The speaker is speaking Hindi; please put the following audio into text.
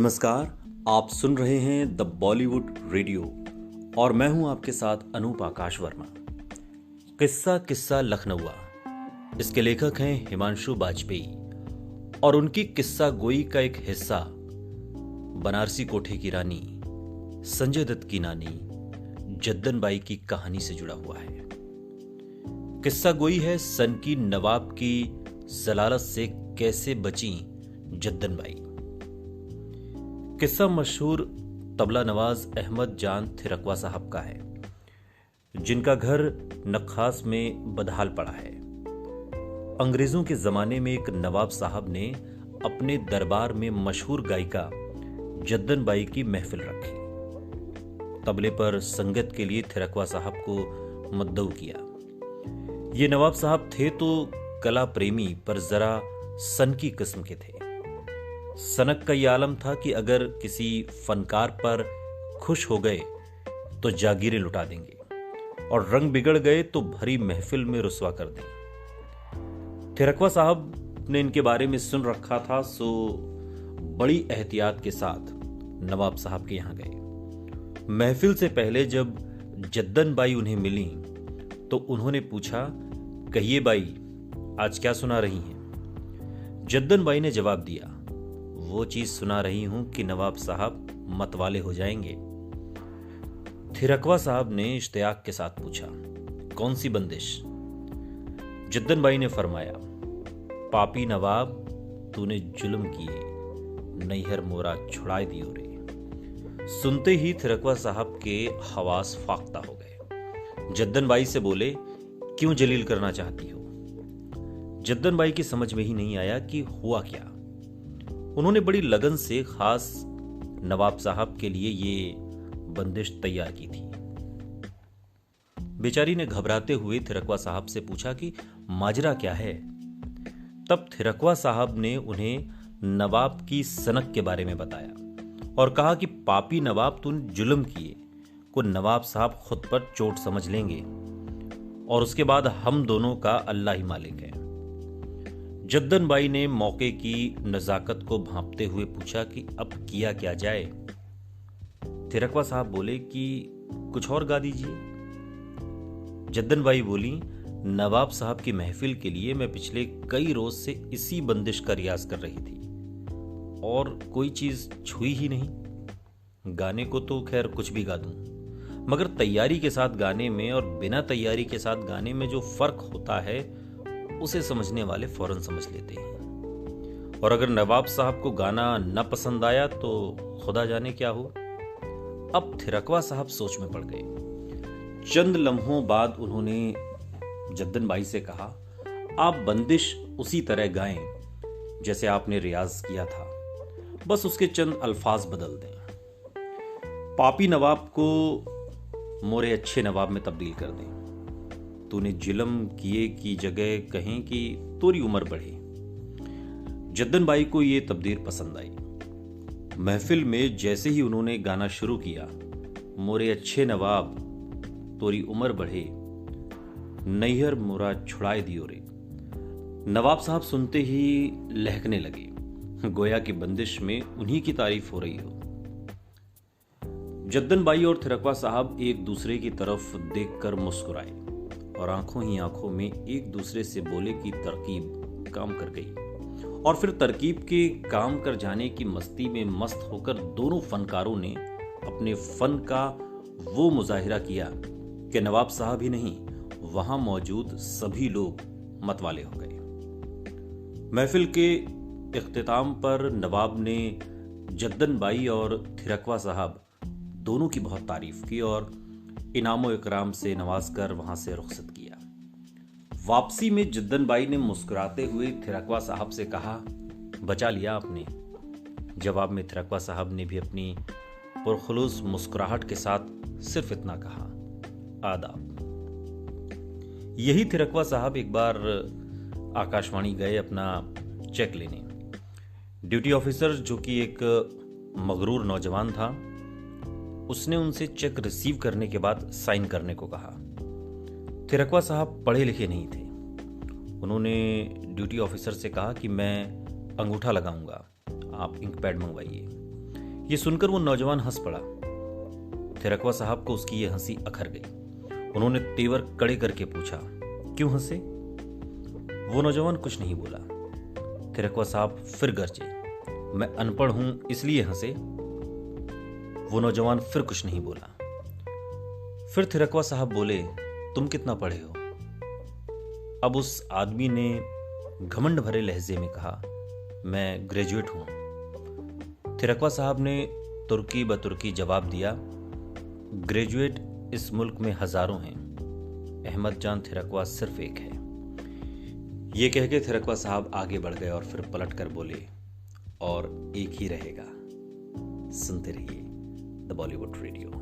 नमस्कार। आप सुन रहे हैं द बॉलीवुड रेडियो और मैं हूं आपके साथ अनूप आकाश वर्मा। किस्सा किस्सा लखनऊआ, इसके लेखक हैं हिमांशु बाजपेयी और उनकी किस्सा गोई का एक हिस्सा बनारसी कोठे की रानी संजय दत्त की नानी जद्दन बाई की कहानी से जुड़ा हुआ है। किस्सा गोई है सन की नवाब की जलालत से कैसे बची जद्दन बाई। किस्सा मशहूर तबला नवाज अहमद जान थिरकवा साहब का है, जिनका घर नखास में बदहाल पड़ा है। अंग्रेजों के जमाने में एक नवाब साहब ने अपने दरबार में मशहूर गायिका जद्दन बाई की महफिल रखी। तबले पर संगत के लिए थिरकवा साहब को मद्दऊ किया। ये नवाब साहब थे तो कला प्रेमी पर जरा सन की किस्म के थे। सनक का यह आलम था कि अगर किसी फनकार पर खुश हो गए तो जागीरें लुटा देंगे और रंग बिगड़ गए तो भरी महफिल में रुसवा कर दें। थिरकवा साहब ने इनके बारे में सुन रखा था, सो बड़ी एहतियात के साथ नवाब साहब के यहां गए। महफिल से पहले जब जद्दन बाई उन्हें मिली तो उन्होंने पूछा, कहिए बाई, आज क्या सुना रही हैं? जद्दन बाई ने जवाब दिया, वो चीज सुना रही हूं कि नवाब साहब मतवाले हो जाएंगे। थिरकवा साहब ने इश्तियाक के साथ पूछा, कौन सी बंदिश? जद्दन बाई ने फरमाया, पापी नवाब तूने जुल्म किए, नैहर मोरा छुड़ाए दियो रे। सुनते ही थिरकवा साहब के हवास फाख्ता हो गए। जद्दन बाई से बोले, क्यों जलील करना चाहती हो? जद्दन बाई की समझ में ही नहीं आया कि हुआ क्या। उन्होंने बड़ी लगन से खास नवाब साहब के लिए ये बंदिश तैयार की थी। बेचारी ने घबराते हुए थिरकवा साहब से पूछा कि माजरा क्या है। तब थिरकवा साहब ने उन्हें नवाब की सनक के बारे में बताया और कहा कि पापी नवाब तूने जुल्म किए को नवाब साहब खुद पर चोट समझ लेंगे और उसके बाद हम दोनों का अल्लाह ही मालिक है। जद्दन बाई ने मौके की नजाकत को भांपते हुए पूछा कि अब किया क्या जाए। थिरकवा साहब बोले कि कुछ और गा दीजिए। जद्दन बाई बोली, नवाब साहब की महफिल के लिए मैं पिछले कई रोज से इसी बंदिश का रियाज कर रही थी और कोई चीज छुई ही नहीं। गाने को तो खैर कुछ भी गा दूं, मगर तैयारी के साथ गाने में और बिना तैयारी के साथ गाने में जो फर्क होता है उसे समझने वाले फौरन समझ लेते हैं। और अगर नवाब साहब को गाना न पसंद आया तो खुदा जाने क्या हो। अब थिरकवा साहब सोच में पड़ गए। चंद लम्हों बाद उन्होंने जद्दन बाई से कहा, आप बंदिश उसी तरह गाएं जैसे आपने रियाज किया था, बस उसके चंद अल्फाज बदल दें। पापी नवाब को मोरे अच्छे नवाब में तब्दील कर दें। तूने जुल्म किए की जगह कहें कि तोरी उम्र बढ़े। जद्दन बाई को यह तब्दील पसंद आई। महफिल में जैसे ही उन्होंने गाना शुरू किया, मोरे अच्छे नवाब तोरी उम्र बढ़े, नैहर मोरा छुड़ाए दियो रे। नवाब साहब सुनते ही लहकने लगे, गोया की बंदिश में उन्हीं की तारीफ हो रही हो। जद्दन बाई और थिरकवा साहब एक दूसरे की तरफ देखकर मुस्कुराए और आंखों ही आंखों में एक दूसरे से बोले कि तरकीब काम कर गई। और फिर तरकीब के काम कर जाने की मस्ती में मस्त होकर दोनों फनकारों ने अपने फन का वो मुजाहिरा किया कि नवाब साहब ही नहीं, वहां मौजूद सभी लोग मतवाले हो गए। महफिल के इख्तिताम पर नवाब ने जद्दन बाई और थिरकवा साहब दोनों की बहुत तारीफ की और इनामो इकराम से नवाजकर वहां से रुखसत किया। वापसी में जद्दन बाई ने मुस्कुराते हुए थिरकवा साहब से कहा, बचा लिया आपने। जवाब में थिरकवा साहब ने भी अपनी पुरखुलूस मुस्कुराहट के साथ सिर्फ इतना कहा, आदाब। यही थिरकवा साहब एक बार आकाशवाणी गए अपना चेक लेने। ड्यूटी ऑफिसर, जो कि एक मगरूर नौजवान था, उसने उनसे चेक रिसीव करने के बाद साइन करने को कहा। थिरकवा साहब पढ़े लिखे नहीं थे। उन्होंने ड्यूटी ऑफिसर से कहा कि मैं अंगूठा लगाऊंगा, आप इंक पैड मंगवाइए। ये सुनकर वो नौजवान हंस पड़ा। थिरकवा साहब को उसकी ये हंसी अखर गई। उन्होंने तेवर कड़े करके पूछा, क्यों हंसे? वो नौजवान कुछ नहीं बोला। थिरकवा साहब फिर गरजे, मैं अनपढ़ हूं इसलिए हंसे। वो नौजवान फिर कुछ नहीं बोला। फिर थिरकवा साहब बोले, तुम कितना पढ़े हो? अब उस आदमी ने घमंड भरे लहजे में कहा, मैं ग्रेजुएट हूं। थिरकवा साहब ने तुर्की बतुर्की जवाब दिया, ग्रेजुएट इस मुल्क में हजारों हैं, अहमद जान थिरकवा सिर्फ एक है। ये कह के थिरकवा साहब आगे बढ़ गए और फिर पलट कर बोले, और एक ही रहेगा। सुनते रहिए द बॉलीवुड रेडियो।